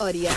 और यह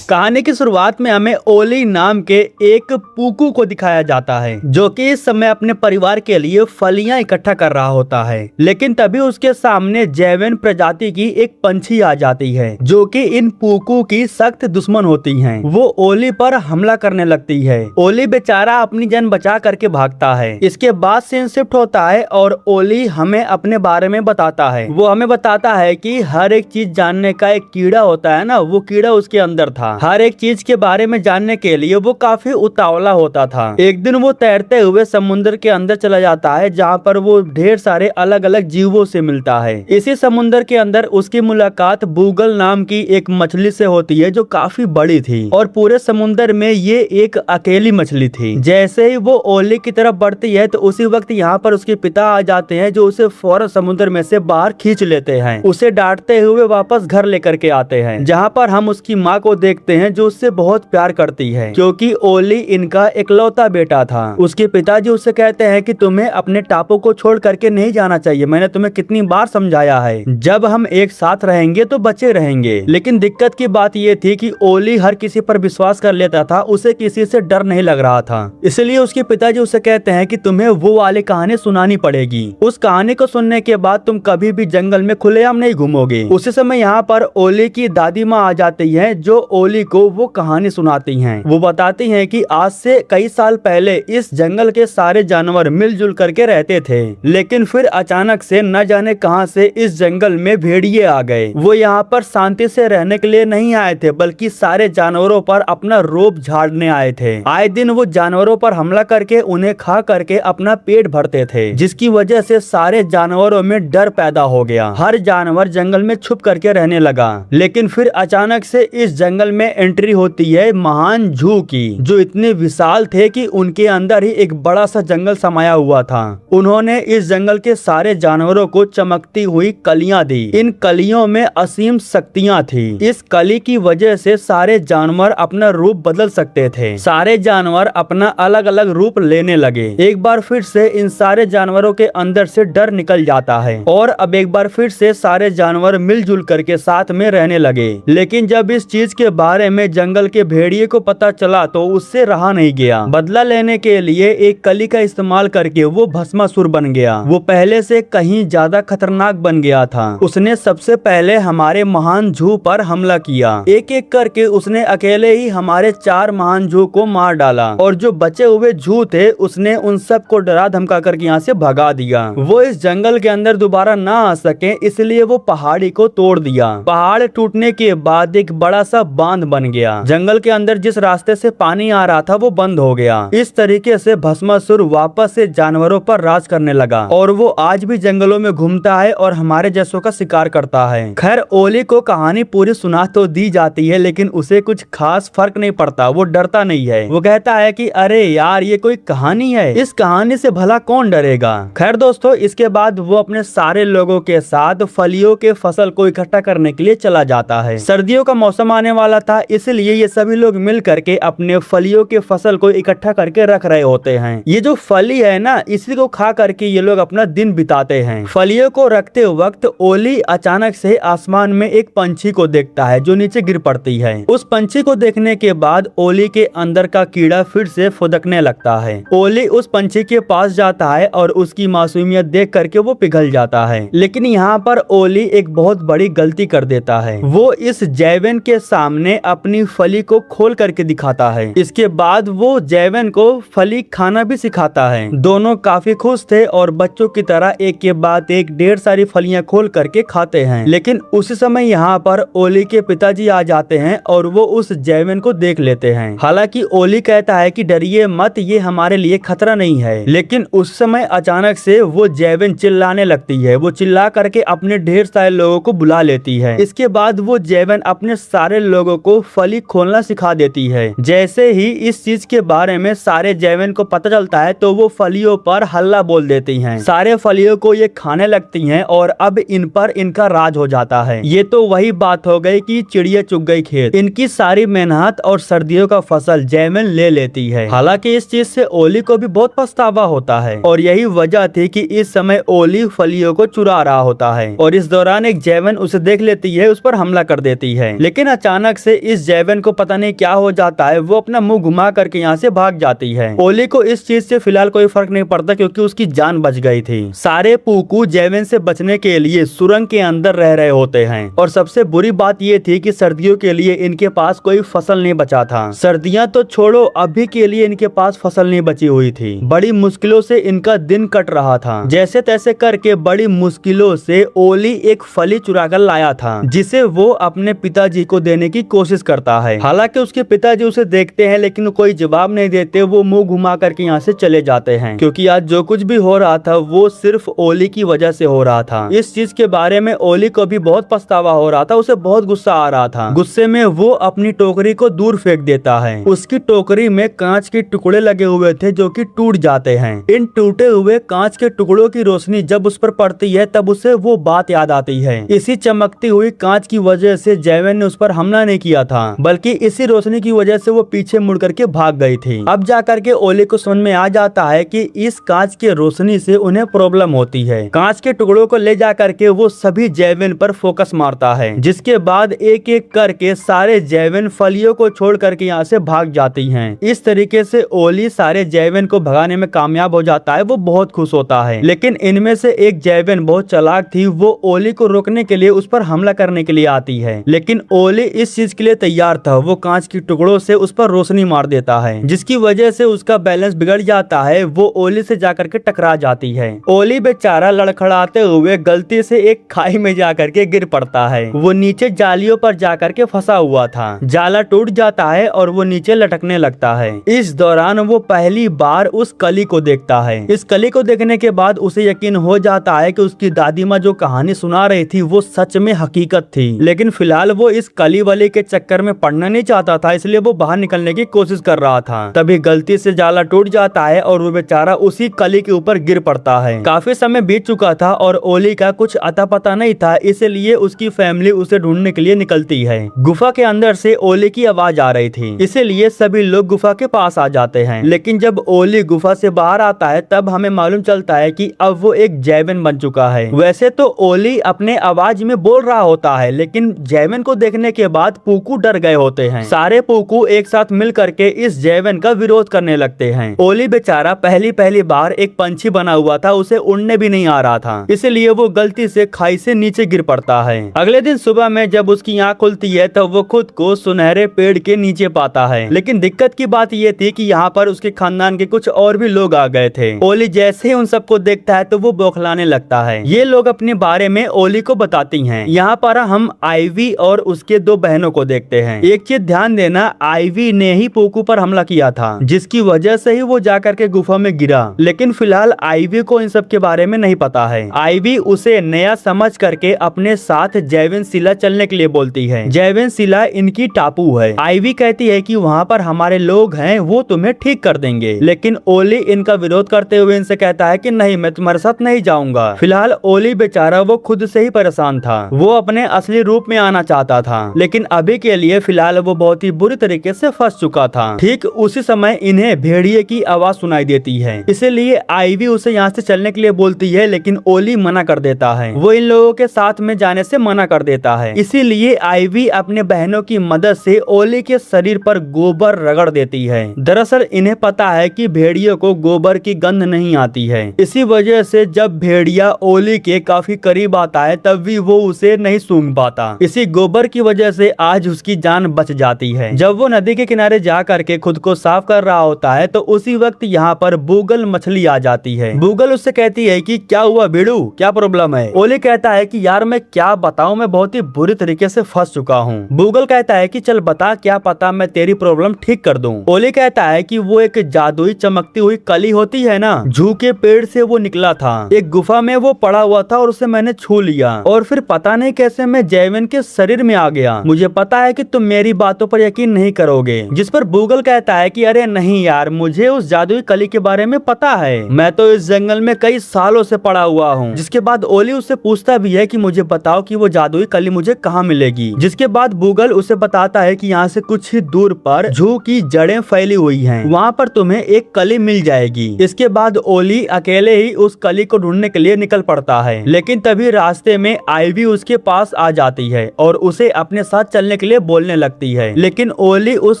कहानी की शुरुआत में हमें ओली नाम के एक पूकू को दिखाया जाता है, जो कि इस समय अपने परिवार के लिए फलियां इकट्ठा कर रहा होता है। लेकिन तभी उसके सामने जैवेन प्रजाति की एक पंछी आ जाती है, जो कि इन पूकू की सख्त दुश्मन होती है। वो ओली पर हमला करने लगती है। ओली बेचारा अपनी जान बचा करके भागता है। इसके बाद सीन शिफ्ट होता है और ओली हमें अपने बारे में बताता है। वो हमें बताता है कि हर एक चीज जानने का एक कीड़ा होता है ना, वो कीड़ा उसके अंदर था। हर एक चीज के बारे में जानने के लिए वो काफी उतावला होता था। एक दिन वो तैरते हुए समुद्र के अंदर चला जाता है, जहाँ पर वो ढेर सारे अलग अलग जीवों से मिलता है। इसी समुद्र के अंदर उसकी मुलाकात बूगल नाम की एक मछली से होती है, जो काफी बड़ी थी और पूरे समुद्र में ये एक अकेली मछली थी। जैसे ही वो ओली की तरफ बढ़ती है तो उसी वक्त यहाँ पर उसके पिता आ जाते हैं, जो उसे फौरन समुद्र में से बाहर खींच लेते हैं। उसे डांटते हुए वापस घर लेकर के आते हैं, जहाँ पर हम उसकी माँ को देखते हैं, जो उससे बहुत प्यार करती है, क्योंकि ओली इनका इकलौता बेटा था। उसके पिताजी उससे कहते हैं कि तुम्हें अपने टापू को छोड़ करके नहीं जाना चाहिए। मैंने तुम्हें कितनी बार समझाया है, जब हम एक साथ रहेंगे तो बचे रहेंगे। लेकिन दिक्कत की बात ये थी कि ओली हर किसी पर विश्वास कर लेता था, उसे किसी से डर नहीं लग रहा था। इसलिए उसके पिताजी उसे कहते हैं कि तुम्हें वो वाली कहानी सुनानी पड़ेगी। उस कहानी को सुनने के बाद तुम कभी भी जंगल में खुलेआम नहीं घूमोगे। उसी समय यहाँ पर ओली की दादी माँ आ जाती है, जो ओली को वो कहानी सुनाती हैं। वो बताती हैं कि आज से कई साल पहले इस जंगल के सारे जानवर मिलजुल करके रहते थे, लेकिन फिर अचानक से न जाने कहां से इस जंगल में भेड़िए आ गए। वो यहाँ पर शांति से रहने के लिए नहीं आए थे, बल्कि सारे जानवरों पर अपना रोब झाड़ने आए थे। आए दिन वो जानवरों पर हमला करके उन्हें खा करके अपना पेट भरते थे, जिसकी वजह से सारे जानवरों में डर पैदा हो गया। हर जानवर जंगल में छुप करके रहने लगा। लेकिन फिर अचानक से इस जंगल में एंट्री होती है महान जू की, जो इतने विशाल थे कि उनके अंदर ही एक बड़ा सा जंगल समाया हुआ था। उन्होंने इस जंगल के सारे जानवरों को चमकती हुई कलियां दी। इन कलियों में असीम शक्तियां थी। इस कली की वजह से सारे जानवर अपना रूप बदल सकते थे। सारे जानवर अपना अलग अलग रूप लेने लगे। एक बार फिर से इन सारे जानवरों के अंदर से डर निकल जाता है और अब एक बार फिर से सारे जानवर मिलजुल करके साथ में रहने लगे। लेकिन जब इस चीज के बारे में जंगल के भेड़िए को पता चला तो उससे रहा नहीं गया। बदला लेने के लिए एक कली का इस्तेमाल करके वो भस्मासुर बन गया। वो पहले से कहीं ज्यादा खतरनाक बन गया था। उसने सबसे पहले हमारे महान जू पर हमला किया। एक एक करके उसने अकेले ही हमारे 4 महान जू को मार डाला और जो बचे हुए जू थे उसने उन सब को डरा धमका करके यहाँ से भगा दिया। वो इस जंगल के अंदर दोबारा ना आ सके, इसलिए वो पहाड़ी को तोड़ दिया। पहाड़ टूटने के बाद एक बड़ा सा बांध बन गया। जंगल के अंदर जिस रास्ते से पानी आ रहा था वो बंद हो गया। इस तरीके से भस्मासुर वापस से जानवरों पर राज करने लगा और वो आज भी जंगलों में घूमता है और हमारे जैसों का शिकार करता है। खैर, ओली को कहानी पूरी सुना तो दी जाती है, लेकिन उसे कुछ खास फर्क नहीं पड़ता। वो डरता नहीं है। वो कहता है कि अरे यार, ये कोई कहानी है, इस कहानी से भला कौन डरेगा। खैर दोस्तों, इसके बाद वो अपने सारे लोगों के साथ फलियों के फसल को इकट्ठा करने के लिए चला जाता है। सर्दियों का मौसम आने वाला था, इसलिए ये सभी लोग मिल करके अपने फलियों के फसल को इकट्ठा करके रख रहे होते हैं। ये जो फली है ना, इसी को खा करके ये लोग अपना दिन बिताते हैं। फलियों को रखते वक्त ओली अचानक से आसमान में एक पंछी को देखता है, जो नीचे गिर पड़ती है। उस पंछी को देखने के बाद ओली के अंदर का कीड़ा फिर से फुदकने लगता है। ओली उस पंछी के पास जाता है और उसकी मासूमियत देख करके वो पिघल जाता है। लेकिन यहाँ पर ओली एक बहुत बड़ी गलती कर देता है। वो इस जैवेन के सामने अपनी फली को खोल करके दिखाता है। इसके बाद वो जैवेन को फली खाना भी सिखाता है। दोनों काफी खुश थे और बच्चों की तरह एक के बाद एक ढेर सारी फलियां खोल करके खाते हैं। लेकिन उसी समय यहाँ पर ओली के पिताजी आ जाते हैं और वो उस जैवेन को देख लेते हैं। हालांकि ओली कहता है कि डरिए मत, ये हमारे लिए खतरा नहीं है। लेकिन उस समय अचानक से वो जैवेन चिल्लाने लगती है। वो चिल्ला करके अपने ढेर सारे लोगों को बुला लेती है। इसके बाद वो जैवेन अपने सारे लोगों को फली खोलना सिखा देती है। जैसे ही इस चीज के बारे में सारे जैवन को पता चलता है तो वो फलियों पर हल्ला बोल देती हैं। सारे फलियों को ये खाने लगती हैं और अब इन पर इनका राज हो जाता है। ये तो वही बात हो गई कि चिड़िया चुग गई खेत। इनकी सारी मेहनत और सर्दियों का फसल जैवन ले लेती है। हालांकि इस चीज से ओली को भी बहुत पछतावा होता है और यही वजह थी कि इस समय ओली फलियों को चुरा रहा होता है और इस दौरान एक जैवन उसे देख लेती है, उस पर हमला कर देती है। लेकिन अचानक से इस जैवन को पता नहीं क्या हो जाता है, वो अपना मुंह घुमा करके यहाँ से भाग जाती है। ओली को इस चीज से फिलहाल कोई फर्क नहीं पड़ता क्योंकि उसकी जान बच गई थी। सारे पूकू जैवन से बचने के लिए सुरंग के अंदर रह रहे होते हैं और सबसे बुरी बात ये थी कि सर्दियों के लिए इनके पास कोई फसल नहीं बचा था। सर्दियां तो छोड़ो, अभी के लिए इनके पास फसल नहीं बची हुई थी। बड़ी मुश्किलों से इनका दिन कट रहा था। जैसे तैसे करके बड़ी मुश्किलों से ओली एक फली चुरा कर लाया था जिसे वो अपने पिताजी को देने की कोशिश करता है। हालांकि उसके पिताजी उसे देखते हैं लेकिन कोई जवाब नहीं देते। वो मुंह घुमा करके यहाँ से चले जाते हैं क्योंकि आज जो कुछ भी हो रहा था वो सिर्फ ओली की वजह से हो रहा था। इस चीज के बारे में ओली को भी बहुत पछतावा हो रहा था। उसे बहुत गुस्सा आ रहा था। गुस्से में वो अपनी टोकरी को दूर फेंक देता है। उसकी टोकरी में कांच के टुकड़े लगे हुए थे जो कि टूट जाते हैं। इन टूटे हुए कांच के टुकड़ों की रोशनी जब उस पर पड़ती है तब उसे वो बात याद आती है। इसी चमकती हुई कांच की वजह से जैवन ने उस पर हमला नहीं किया था बल्कि इसी रोशनी की वजह से वो पीछे मुड़ करके भाग गई थी। अब जाकर के ओली को समझ में आ जाता है कि इस कांच के रोशनी से उन्हें प्रॉब्लम होती है। कांच के टुकड़ों को ले जाकर के वो सभी जैवन पर फोकस मारता है जिसके बाद एक एक करके सारे जैवन फलियों को छोड़ करके यहाँ से भाग जाती हैं। इस तरीके से ओली सारे जैवन को भगाने में कामयाब हो जाता है। वो बहुत खुश होता है। लेकिन इनमें से एक जैवन बहुत चालाक थी। वो ओली को रोकने के लिए उस पर हमला करने के लिए आती है लेकिन ओली इस चीज के लिए तैयार था। वो कांच की टुकड़ों से उस पर रोशनी मार देता है जिसकी वजह से उसका बैलेंस बिगड़ जाता है। वो ओली से जाकर के टकरा जाती है। ओली बेचारा लड़खड़ाते हुए गलती से एक खाई में जाकर के गिर पड़ता है। वो नीचे जालियों पर जाकर के फंसा हुआ था। जाला टूट जाता है और वो नीचे लटकने लगता है। इस दौरान वो पहली बार उस कली को देखता है। इस कली को देखने के बाद उसे यकीन हो जाता है कि उसकी दादी माँ जो कहानी सुना रही थी वो सच में हकीकत थी। लेकिन फिलहाल वो इस कली वाले के चक्कर में पड़ना नहीं चाहता था, इसलिए वो बाहर निकलने की कोशिश कर रहा था। तभी गलती से जाला टूट जाता है और वो बेचारा उसी कली के ऊपर गिर पड़ता है। काफी समय बीत चुका था और ओली का कुछ अता पता नहीं था, इसलिए उसकी फैमिली उसे ढूंढने के लिए निकलती है। गुफा के अंदर से ओली की आवाज आ रही थी, इसीलिए सभी लोग गुफा के पास आ जाते हैं। लेकिन जब ओली गुफा से बाहर आता है तब हमें मालूम चलता है कि अब वो एक जैवन बन चुका है। वैसे तो ओली अपने आवाज में बोल रहा होता है लेकिन जैवन को देखने के बाद पूकू डर गए होते हैं। सारे पूकू एक साथ मिल करके इस जैवन का विरोध करने लगते हैं। ओली बेचारा पहली बार एक पंछी बना हुआ था, उसे उड़ने भी नहीं आ रहा था, इसलिए वो गलती से खाई से नीचे गिर पड़ता है। अगले दिन सुबह में जब उसकी आँख खुलती है तब वो खुद को सुनहरे पेड़ के नीचे पाता है। लेकिन दिक्कत की बात ये थी कि यहाँ पर उसके खानदान के कुछ और भी लोग आ गए थे। ओली जैसे ही उन सबको देखता है तो वो बौखलाने लगता है। ये लोग अपने बारे में ओली को बताती हैं। यहाँ पर हम आईवी और उसके दो बहनों को देखते हैं। एक चीज ध्यान देना, आईवी ने ही पूकू पर हमला किया था जिसकी वजह से ही वो जाकर के गुफा में गिरा। लेकिन फिलहाल आईवी को इन सब के बारे में नहीं पता है। आईवी उसे नया समझ करके अपने साथ जैवन शिला चलने के लिए बोलती है। जैवन शिला इनकी टापू है। आईवी कहती है कि वहाँ पर हमारे लोग हैं, वो तुम्हें ठीक कर देंगे। लेकिन ओली इनका विरोध करते हुए इनसे कहता है कि नहीं, मैं तुम्हारे साथ नहीं जाऊंगा। फिलहाल ओली बेचारा वो खुद से ही परेशान था। वो अपने असली रूप में आना चाहता था लेकिन अभी के लिए फिलहाल वो बहुत ही बुरी तरीके से फंस चुका था। ठीक उसी समय इन्हें भेड़िए की आवाज सुनाई देती है, इसीलिए आईवी उसे यहाँ से चलने के लिए बोलती है लेकिन ओली मना कर देता है। वो इन लोगों के साथ में जाने से मना कर देता है। इसीलिए आईवी अपने बहनों की मदद से ओली के शरीर पर गोबर रगड़ देती है। दरअसल इन्हें पता है कि भेड़ियों को गोबर की गंध नहीं आती है। इसी वजह से जब भेड़िया ओली के काफी करीब आता है तब भी वो उसे नहीं सूंघ पाता। इसी गोबर की वजह से आज उसकी जान बच जाती है। जब वो नदी के किनारे जा करके खुद को साफ कर रहा होता है तो उसी वक्त यहाँ पर बूगल मछली आ जाती है। बूगल उससे कहती है कि क्या हुआ बीड़ू, क्या प्रॉब्लम है? ओली कहता है कि यार मैं क्या बताऊं, मैं बहुत ही बुरी तरीके से फंस चुका हूँ। बूगल कहता है कि चल बता, क्या पता मैं तेरी प्रॉब्लम ठीक कर दूं। ओली कहता है कि वो एक जादुई चमकती हुई कली होती है ना, जू के पेड़ से वो निकला था। एक गुफा में वो पड़ा हुआ था और उसे मैंने छू लिया और फिर पता नहीं कैसे मैं जैवन के शरीर में आ गया। मुझे पता है कि तुम मेरी बातों पर यकीन नहीं करोगे। जिस पर बूगल कहता है कि अरे नहीं यार, मुझे उस जादुई कली के बारे में पता है, मैं तो इस जंगल में कई सालों से पड़ा हुआ हूँ। जिसके बाद ओली उससे पूछता भी है कि मुझे बताओ कि वो जादुई कली मुझे कहाँ मिलेगी। जिसके बाद बूगल उसे बताता है कि यहाँ से कुछ ही दूर पर जू की जड़ें फैली हुई हैं, वहाँ पर तुम्हें एक कली मिल जाएगी। इसके बाद ओली अकेले ही उस कली को ढूंढने के लिए निकल पड़ता है, लेकिन तभी रास्ते में आईवी उसके पास आ जाती है और उसे अपने साथ चलने के लिए बोलने लगती है, लेकिन ओली उस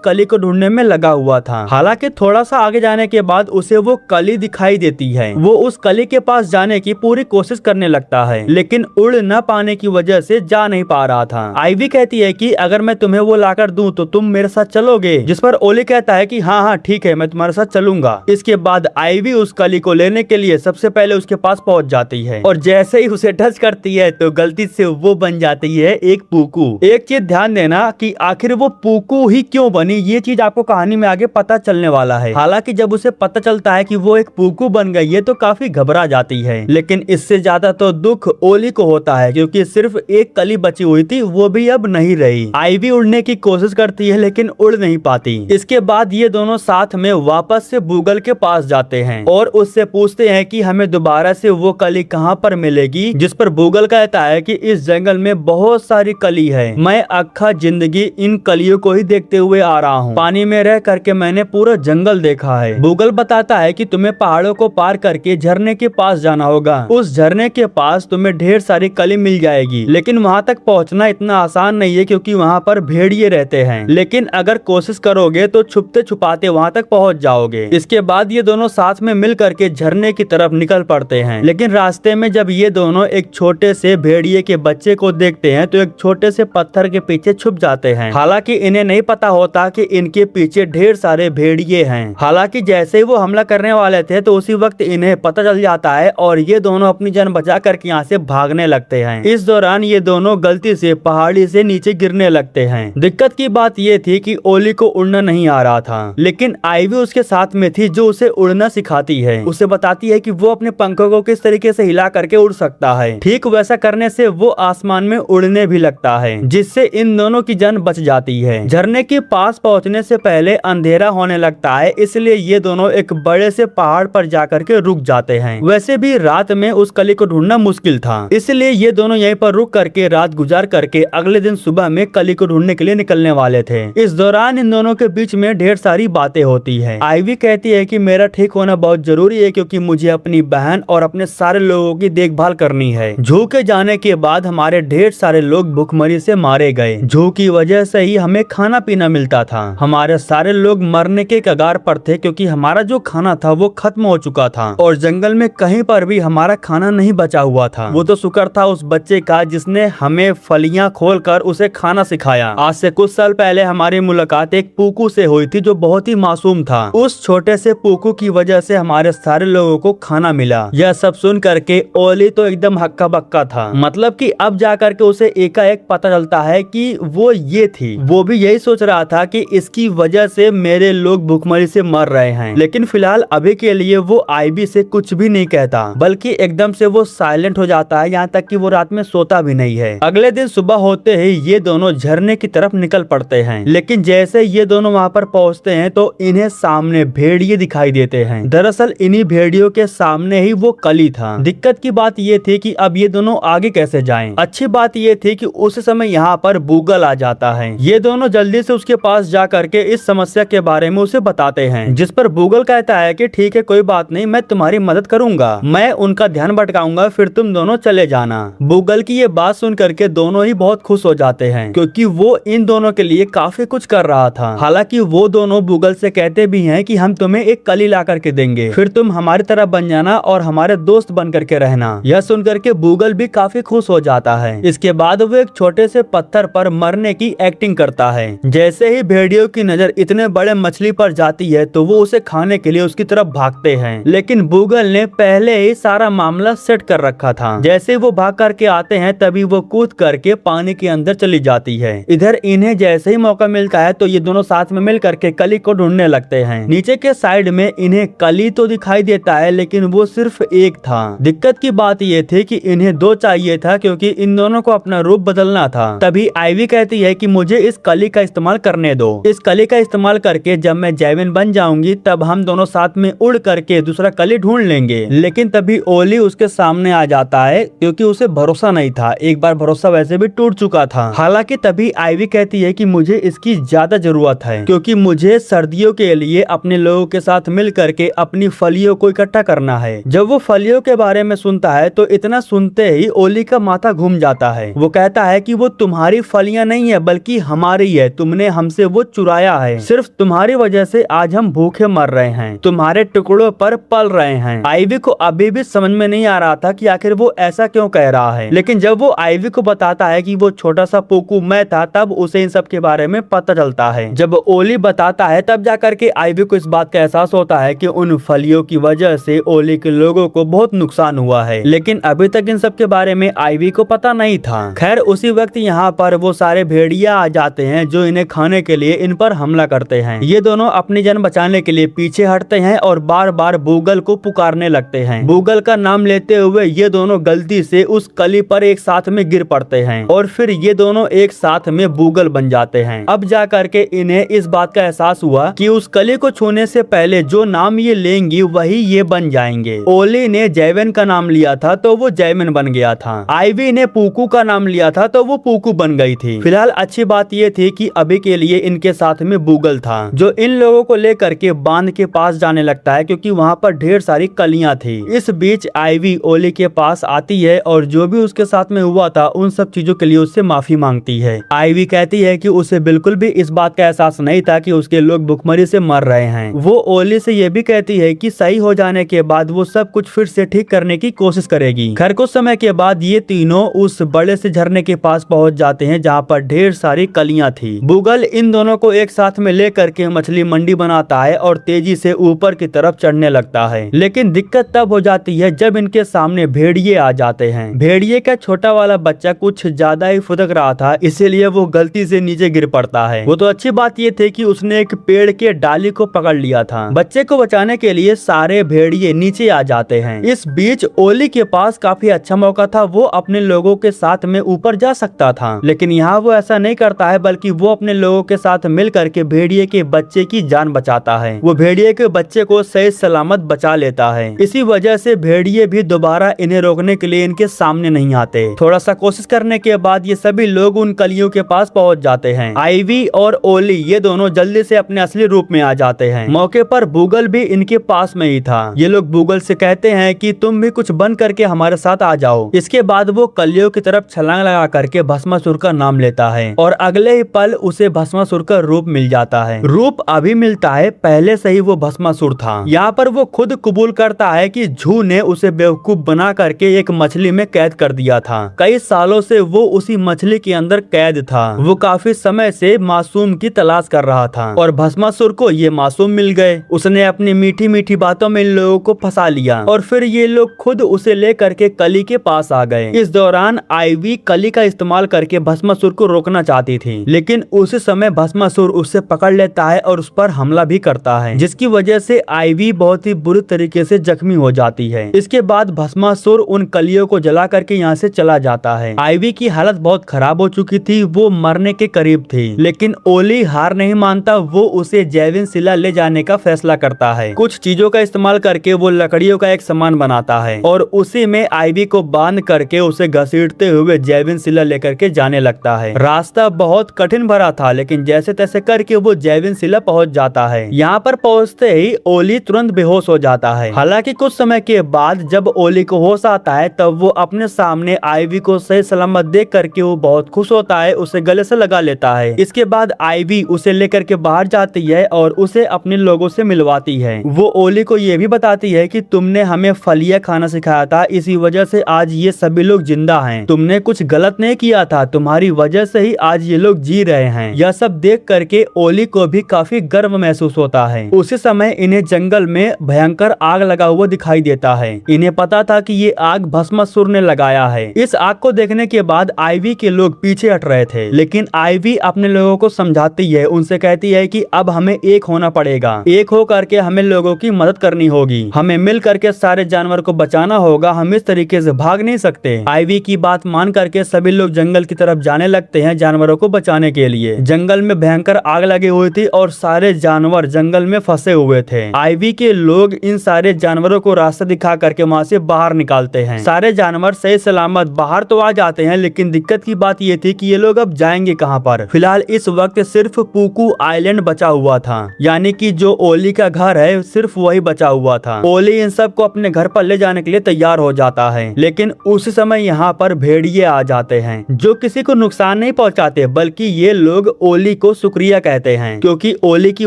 कली को ढूंढने में लगा हुआ था। हालांकि थोड़ा सा आगे जाने के बाद उसे वो कली दिखाई देती है। वो उस कली के पास जाने की पूरी कोशिश करने लगता है, लेकिन उड़ न पाने की वजह से जा नहीं पा रहा था। आईवी कहती है कि अगर मैं तुम्हें वो लाकर दूं तो तुम मेरे साथ चलोगे। जिस पर ओली कहता है कि हाँ हाँ ठीक है, मैं तुम्हारे साथ चलूंगा। इसके बाद आईवी उस कली को लेने के लिए सबसे पहले उसके पास पहुंच जाती है और जैसे ही उसे टच करती है तो गलती से वो बन जाती है एक पूकू। एक चीज ध्यान देना कि आखिर वो पूकू ही क्यों बनी, ये चीज आपको कहानी में आगे पता चलने वाला है। हालांकि जब उसे पता चलता है कि वो एक पूकू बन गई है तो काफी घबरा जाती है, लेकिन इससे ज्यादा तो दुख ओली को होता है क्योंकि सिर्फ एक कली बची हुई थी, वो भी अब नहीं रही। आईवी उड़ने की कोशिश करती है लेकिन उड़ नहीं पाती। इसके बाद ये दोनों साथ में वापस से बूगल के पास जाते हैं और उससे पूछते हैं कि हमें दोबारा से वो कली कहाँ पर मिलेगी। जिस पर बूगल कहता है कि इस जंगल में बहुत सारी कली है, मैं अक्खा जिंदगी इन कलियों को ही देखते हुए आ रहा हूँ। पानी में रह करके मैंने पूरा जंगल देखा है। बूगल बताता है कि तुम्हें पहाड़ों को पार करके झरने के पास जाना होगा। उस झरने के पास तुम्हें ढेर सारी कली मिल जाएगी, लेकिन वहाँ तक पहुँचना इतना आसान नहीं है क्योंकि वहाँ पर भेड़िए रहते हैं, लेकिन अगर कोशिश करोगे तो छुपते छुपाते वहाँ तक पहुँच जाओगे। इसके बाद ये दोनों साथ में मिल करके झरने की तरफ निकल पड़ते हैं, लेकिन रास्ते में जब ये दोनों एक छोटे से भेड़िए के बच्चे को देखते हैं तो एक छोटे से पत्थर के पीछे छुप जाते हैं। हालांकि इन्हें नहीं पता होता कि इनके पीछे ढेर सारे भेड़िए हैं। हालांकि जैसे ही वो हमला करने वाले थे तो उसी वक्त इन्हें पता चल जाता है और ये दोनों अपनी जान बचा करके यहाँ से भागने लगते हैं। इस दौरान ये दोनों गलती से पहाड़ी से नीचे गिरने लगते हैं। दिक्कत की बात ये थी कि ओली को उड़ना नहीं आ रहा था, लेकिन आईवी उसके साथ में थी जो उसे उड़ना सिखाती है। उसे बताती है कि वो अपने पंखों को किस तरीके से हिला करके उड़ सकता है। ठीक वैसा करने से वो आसमान में उड़ने भी लगता है, जिससे इन दोनों की जान बच जाती है। झरने के पास पहुंचने से पहले अंधेरा होने लगता है, इसलिए ये दोनों एक बड़े से पहाड़ पर जाकर के रुक जाते हैं। वैसे भी रात में उस कली को ढूंढना मुश्किल था, इसलिए ये दोनों यहीं पर रुक करके रात गुजार करके अगले दिन सुबह में कली को ढूंढने के लिए निकलने वाले थे। इस दौरान इन दोनों के बीच में ढेर सारी बातें होती है। आईवी कहती है कि मेरा ठीक होना बहुत जरूरी है क्योंकि मुझे अपनी बहन और अपने सारे लोगों की देखभाल करनी है। जू के जाने के बाद हमारे ढेर सारे लोग भूखमरी से मारे गए। जू की वजह से ही हमें खाना पीना मिलता था। हमारे सारे लोग मरने के कगार पर थे क्योंकि हमारा जो खाना था वो खत्म हो चुका था और जंगल में कहीं पर भी हमारा खाना नहीं बचा हुआ था। वो तो शुक्र था उस बच्चे का जिसने हमें फलियां खोलकर उसे खाना सिखाया। आज से कुछ साल पहले हमारी मुलाकात एक पूकू से हुई थी जो बहुत ही मासूम था। उस छोटे से पूकू की वजह से हमारे सारे लोगों को खाना मिला। यह सब सुन करके ओली तो एकदम हक्का बक्का था। मतलब कि अब जा करके उसे एकाएक पता चलता है कि वो ये थी। वो भी यही सोच रहा था कि इसकी वजह से मेरे लोग भूखमरी से मर रहे हैं, लेकिन फिलहाल अभी के लिए वो आईवी से कुछ भी नहीं कहता, बल्कि एकदम से वो साइलेंट हो जाता है, यहाँ तक कि वो रात में सोता भी नहीं है। अगले दिन सुबह होते ही ये दोनों झरने की तरफ निकल पड़ते हैं, लेकिन जैसे ये दोनों वहाँ पर पहुँचते हैं तो इन्हें सामने भेड़िए दिखाई देते हैं। दरअसल इन्हीं भेड़ियों के सामने ही वो कली था। दिक्कत की बात ये थी कि अब ये दोनों आगे कैसे जाएं। अच्छी बात ये थी कि उस समय यहाँ पर बूगल आ जाता है। ये दोनों जल्दी से उसके पास जा करके इस समस्या के बारे में उसे बताते हैं, जिस पर बूगल कहता है कि ठीक है कोई बात नहीं, मैं तुम्हारी मदद करूंगा, मैं उनका ध्यान भटकाऊंगा, फिर तुम दोनों चले जाना। बूगल की ये बात सुन करके दोनों ही बहुत खुश हो जाते हैं क्योंकि वो इन दोनों के लिए काफी कुछ कर रहा था। हालांकि वो दोनों बूगल से कहते भी हैं कि हम तुम्हें एक कली ला करके देंगे, फिर तुम हमारी तरह बन जाना और हमारे दोस्त बन करके रहना। यह सुन करके बूगल भी काफी खुश हो जाता है। इसके बाद वो एक छोटे से पत्थर पर मरने की एक्टिंग करता है। जैसे ही भेड़ियों की नजर इतने बड़े मछली पर जाती है तो वो उसे खाने के लिए उसकी तरफ भागते हैं, लेकिन बूगल ने पहले ही सारा मामला सेट कर रखा था। जैसे वो भाग करके आते हैं तभी वो कूद करके पानी के अंदर चली जाती है। इधर इन्हें जैसे ही मौका मिलता है तो ये दोनों साथ में मिल करके कली को ढूंढने लगते हैं। नीचे के साइड में इन्हें कली तो दिखाई देता है, लेकिन वो सिर्फ एक था। दिक्कत की बात ये थी कि इन्हें दो चाहिए था क्योंकि इन दोनों को अपना रूप बदलना था। तभी आईवी कहती है कि मुझे इस कली का इस्तेमाल करने दो। इस कली का इस्तेमाल करके जब मैं जैविन बन जाऊंगी तब हम दोनों साथ में उड़ करके दूसरा कली ढूंढ लेंगे। लेकिन तभी ओली उसके सामने आ जाता है क्योंकि उसे भरोसा नहीं था, एक बार भरोसा वैसे भी टूट चुका था। हालांकि तभी आइवी कहती है कि मुझे इसकी ज्यादा जरूरत है क्योंकि मुझे सर्दियों के लिए अपने लोगों के साथ मिल करके अपनी फलियों को इकट्ठा करना है। जब वो फलियों के बारे में सुनता है तो इतना सुनते ही ओली का माथा घूम जाता है। वो कहता है कि वो तुम्हारी फलियां नहीं है बल्कि हमारी है, तुमने हमसे वो चुराया है, सिर्फ तुम्हारी वजह से आज हम भूखे मर रहे हैं, तुम्हारे टुकड़ों पर पल रहे हैं। आइवी को अभी भी समझ में नहीं आ रहा था कि आखिर वो ऐसा क्यों कह रहा है, लेकिन जब वो आइवी को बताता है कि वो छोटा सा पोकू मैं था तब उसे इन सब के बारे में पता चलता है। जब ओली बताता है तब जाकर के आइवी को इस बात का एहसास होता है कि उन फलियों की वजह से ओली के लोगों को बहुत नुकसान हुआ है, लेकिन अभी तक इन सब के बारे में आइवी को पता नहीं था। खैर उसी वक्त यहाँ पर वो सारे भेड़िया आ जाते हैं जो इन्हें खाने के लिए इन पर हमला करते हैं। ये दोनों अपनी जान बचाने के लिए पीछे हटते हैं और बार बार बूगल को पुकारने लगते हैं। बूगल का नाम लेते हुए ये दोनों गलती से उस कली पर एक साथ में गिर पड़ते हैं और फिर ये दोनों एक साथ में बूगल बन जाते हैं। अब जा करके इन्हें इस बात का एहसास हुआ कि उस कली को छूने से पहले जो नाम ये लेंगी वही ये बन जाएंगे। ओली ने जैविन का नाम लिया था तो वो जैविन बन गया था, आइवी ने पूकू का नाम लिया था तो वो पूकू बन गई थी। फिलहाल अच्छी बात ये थी कि अभी के लिए इनके साथ में बूगल था जो इन लोगों को लेकर के बांध के पास जाने लगता है क्योंकि वहाँ पर ढेर सारी कलियां थी। इस बीच आइवी ओली के पास आती है और जो भी उसके साथ में हुआ था उन सब चीजों के लिए उससे माफी मांगती है। आइवी कहती है कि उसे बिल्कुल भी इस बात का एहसास नहीं था कि उसके लोग भुखमरी से मर रहे हैं। वो ओली से ये भी कहती है कि सही हो जाने के बाद वो सब कुछ फिर से ठीक करने की कोशिश करेगी। खैर कुछ समय के बाद ये तीनों उस बड़े से झरने के पास पहुंच जाते हैं जहाँ पर ढेर सारी कलियां थी। बूगल इन दोनों को एक साथ में लेकर के मछली मंडी बनाता है और तेजी से ऊपर की तरफ चढ़ने लगता है, लेकिन दिक्कत तब हो जाती है जब इनके सामने भेड़िए आ जाते हैं। भेड़िए का छोटा वाला बच्चा कुछ ज्यादा ही फुदक रहा था, इसीलिए वो गलती से नीचे गिर पड़ता है। वो तो अच्छी बात ये थी कि उसने एक पेड़ के डाली को पकड़ लिया था। बच्चे को बचाने के लिए सारे भेड़िए नीचे आ जाते हैं। इस बीच ओली के पास काफी अच्छा मौका था, वो अपने लोगों के साथ में ऊपर जा सकता था, लेकिन यहाँ वो ऐसा नहीं करता है बल्कि वो अपने लोगों के साथ मिल करके भेड़िए के बच्चे की जान बचाता है। वो भेड़िए के बच्चे को सही सलामत बचा लेता है। इसी वजह से भेड़िए भी दोबारा इन्हें रोकने के लिए इनके सामने नहीं आते। थोड़ा सा कोशिश करने के बाद ये सभी लोग उन कलियों के पास पहुंच जाते हैं। आइवी और ओली ये दोनों जल्दी से अपने असली रूप में आ जाते हैं। मौके पर बूगल भी इनके पास में ही था। ये लोग बूगल से कहते हैं कि तुम भी कुछ बन करके हमारे साथ आ जाओ। इसके बाद वो कलियों की तरफ छलांग लगा करके भस्मासुर का नाम लेता है और अगले ही पल उसे भस्मासुर का रूप मिल जाता है। रूप अभी मिलता है, पहले से ही वो भस्मासुर था। यहाँ पर वो खुद कबूल करता है कि झू ने उसे बेवकूफ बना करके एक मछली में कैद कर दिया था। कई सालों से वो उसी मछली के अंदर कैद था। वो काफी समय से मासूम की तलाश कर रहा था और भस्मासुर को ये मासूम मिल गए। उसने अपनी मीठी मीठी बातों में इन लोगों को फंसा लिया और फिर ये लोग खुद उसे ले करके कली के पास आ गए। इस दौरान आइवी कली का इस्तेमाल करके भस्मासुर को रोकना चाहती थी, लेकिन उसी समय भस्मासुर उससे पकड़ लेता है और उस पर हमला भी करता है, जिसकी वजह से आइवी बहुत ही बुरी तरीके से जख्मी हो जाती है। इसके बाद भस्मासुर उन कलियों को जला करके यहाँ से चला जाता है। आइवी की हालत बहुत खराब हो चुकी थी, वो मरने के करीब थी, लेकिन ओली हार नहीं मानता। वो उसे जैविन शिला ले जाने का फैसला करता है। कुछ चीजों का इस्तेमाल करके वो लकड़ियों का एक सामान बनाता है और उसी में आइवी को बांध करके उसे घसीटते हुए जैविन शिला लेकर के जाने लगता है। रास्ता बहुत कठिन भरा था, लेकिन जैसे तैसे करके वो जैविन शिला पहुंच जाता है। यहाँ पर पहुंचते ही ओली तुरंत बेहोश हो जाता है। हालांकि कुछ समय के बाद जब ओली को होश आता है तब वो अपने सामने आइवी को सही सलामत देख करके वो बहुत खुश होता है, उसे गले से लगा लेता है। इसके बाद आइवी उसे लेकर के बाहर जाती है और उसे अपने लोगों से मिलवाती है। वो ओली को ये भी बताती है कि तुमने हमें फलियां खाना सिखाया था, इसी वजह से आज ये सभी लोग जिंदा हैं। तुमने कुछ गलत नहीं किया था, तुम्हारी वजह से ही आज ये लोग जी रहे हैं। यह सब देख करके ओली को भी काफी गर्व महसूस होता है। उसी समय इन्हें जंगल में भयंकर आग लगा हुआ दिखाई देता है। इन्हें पता था कि ये आग भस्मासुर ने लगाया है। इस आग को देखने के बाद आइवी के लोग पीछे हट रहे थे, लेकिन आइवी अपने लोगों को समझाती है, उनसे कहती है कि अब हमें एक होना पड़ेगा, एक हो करके हमें लोगों की मदद करनी होगी, हमें मिल करके सारे जानवर को बचाना होगा, हम इस तरीके से भाग नहीं सकते। आइवी की बात मान करके सभी लोग जंगल की तरफ जाने लगते लगते हैं जानवरों को बचाने के लिए। जंगल में भयंकर आग लगी हुई थी और सारे जानवर जंगल में फंसे हुए थे। आईवी के लोग इन सारे जानवरों को रास्ता दिखा करके वहाँ से बाहर निकालते हैं। सारे जानवर सही सलामत बाहर तो आ जाते हैं, लेकिन दिक्कत की बात ये थी कि ये लोग अब जाएंगे कहाँ पर। फिलहाल इस वक्त सिर्फ पूकू आइलैंड बचा हुआ था, यानी कि जो ओली का घर है सिर्फ वही बचा हुआ था। ओली इन सबको अपने घर पर ले जाने के लिए तैयार हो जाता है, लेकिन उस समय यहाँ पर भेड़िए आ जाते हैं जो किसी को नुकसान नहीं पहुँचाते, बल्कि ये लोग ओली को शुक्रिया कहते हैं, क्योंकि ओली की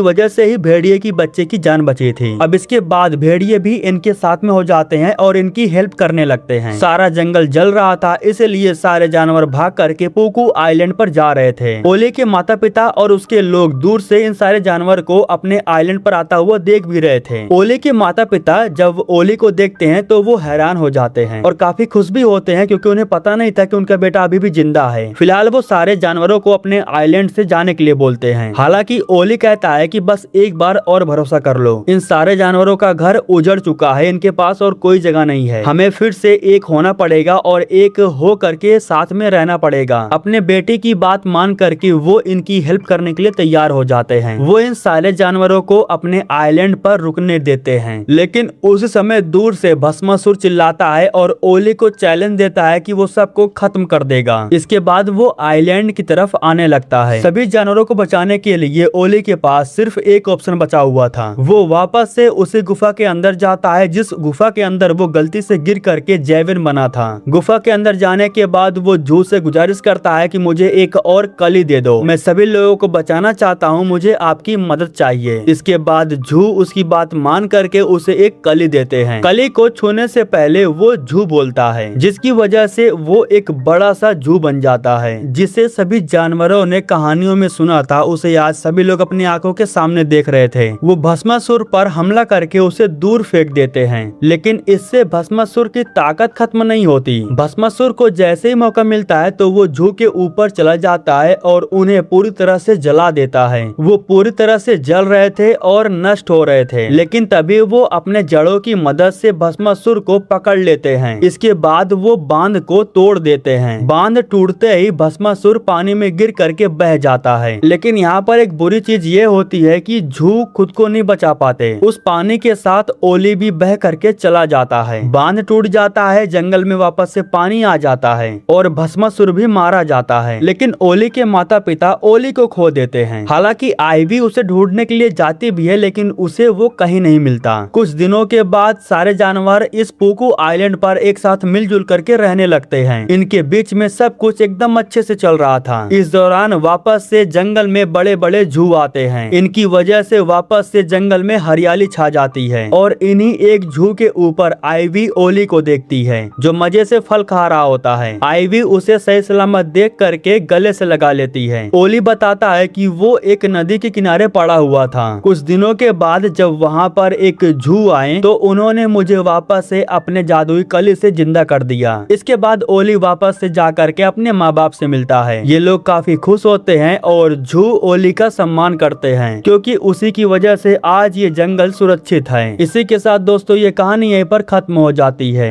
वजह से ही भेड़िए की बच्चे की जान बची थी। अब इसके बाद भेड़िए भी इनके साथ में हो जाते हैं और इनकी हेल्प करने लगते हैं। सारा जंगल जल रहा था, इसलिए सारे जानवर भाग करके पूकू आइलैंड पर जा रहे थे। ओली के माता पिता और उसके लोग दूर से इन सारे जानवर को अपने आइलैंड पर आता हुआ देख भी रहे थे। ओली के माता पिता जब ओली को देखते हैं तो वो हैरान हो जाते हैं और काफी खुश भी होते हैं, क्योंकि उन्हें पता नहीं था कि उनका बेटा अभी भी जिंदा है। फिलहाल वो सारे जानवरों को अपने आइलैंड से जाने के लिए बोलते हैं। हालांकि ओली कहता है कि बस एक बार और भरोसा कर लो, इन सारे जानवरों का घर उजड़ चुका है, इनके पास और कोई जगह नहीं है, हमें फिर से एक होना पड़ेगा और एक हो करके साथ में रहना पड़ेगा। अपने बेटे की बात मान करके वो इनकी हेल्प करने के लिए तैयार हो जाते हैं। वो इन सारे जानवरों को अपने आइलैंड पर रुकने देते हैं, लेकिन उस समय दूर से भस्मासुर चिल्लाता है और ओली को चैलेंज देता है कि वो सबको खत्म कर देगा। इसके बाद वो आइलैंड की तरफ आने लगता है। सभी जानवरों को बचाने के लिए ओली के पास सिर्फ एक ऑप्शन बचा हुआ था। वो वापस से उसी गुफा के अंदर जाता है जिस गुफा के अंदर वो गलती से गिर करके जैविन बना था। गुफा के अंदर जाने के बाद वो जू से गुजारिश करता है कि मुझे एक और कली दे दो, मैं सभी लोगों को बचाना चाहता हूँ, मुझे आपकी मदद चाहिए। इसके बाद जू उसकी बात मान करके उसे एक कली देते हैं। कली को छूने से पहले वो जू बोलता है, जिसकी वजह से वो एक बड़ा सा जू बन जाता है, जिसे सभी जानवरों ने कहानियों में सुना था, उसे आज सभी लोग अपनी आंखों के सामने देख रहे थे। वो भस्मासुर पर हमला करके उसे दूर फेंक देते हैं, लेकिन इससे भस्मासुर की ताकत खत्म नहीं होती। भस्मासुर को जैसे ही मौका मिलता है तो वो जू के ऊपर चला जाता है और उन्हें पूरी तरह से जला देता है। वो पूरी तरह से जल रहे थे और नष्ट हो रहे थे, लेकिन तभी वो अपने जड़ों की मदद से भस्मासुर को पकड़ लेते हैं। इसके बाद वो बांध को तोड़ देते हैं। बांध टूटते ही भस्मासुर पानी में गिर करके बह जाता है, लेकिन यहाँ पर एक बुरी चीज ये होती है कि जू खुद को नहीं बचा पाते। उस पानी के साथ ओली भी बह करके चला जाता है। बांध टूट जाता है, जंगल में वापस से पानी आ जाता है और भस्मासुर भी मारा जाता है, लेकिन ओली के माता पिता ओली को खो देते हैं। हालांकि आईवी उसे ढूंढने के लिए जाती भी है, लेकिन उसे वो कहीं नहीं मिलता। कुछ दिनों के बाद सारे जानवर इस पूकू आइलैंड पर एक साथ मिलजुल करके रहने लगते हैं। इनके बीच में सब कुछ एकदम अच्छे से चल रहा था। इस दौरान वापस से जंगल में बड़े बड़े जू आते हैं। इनकी वजह से वापस से जंगल में हरियाली छा जाती है और इन्हीं एक जू के ऊपर आईवी ओली को देखती है, जो मजे से फल खा रहा होता है। आईवी उसे सही सलामत देख करके गले से लगा लेती है। ओली बताता है कि वो एक नदी के किनारे पड़ा हुआ था। कुछ दिनों के बाद जब वहाँ पर एक जू आए तो उन्होंने मुझे वापस से अपने जादुई कली से जिंदा कर दिया। इसके बाद ओली वापस से जा करके अपने माँ बाप से मिलता है। ये लोग काफी खुश होते हैं और जू ओली का सम्मान करते हैं, क्योंकि उसी की वजह से आज ये जंगल सुरक्षित है। इसी के साथ दोस्तों ये कहानी यहीं पर खत्म हो जाती है।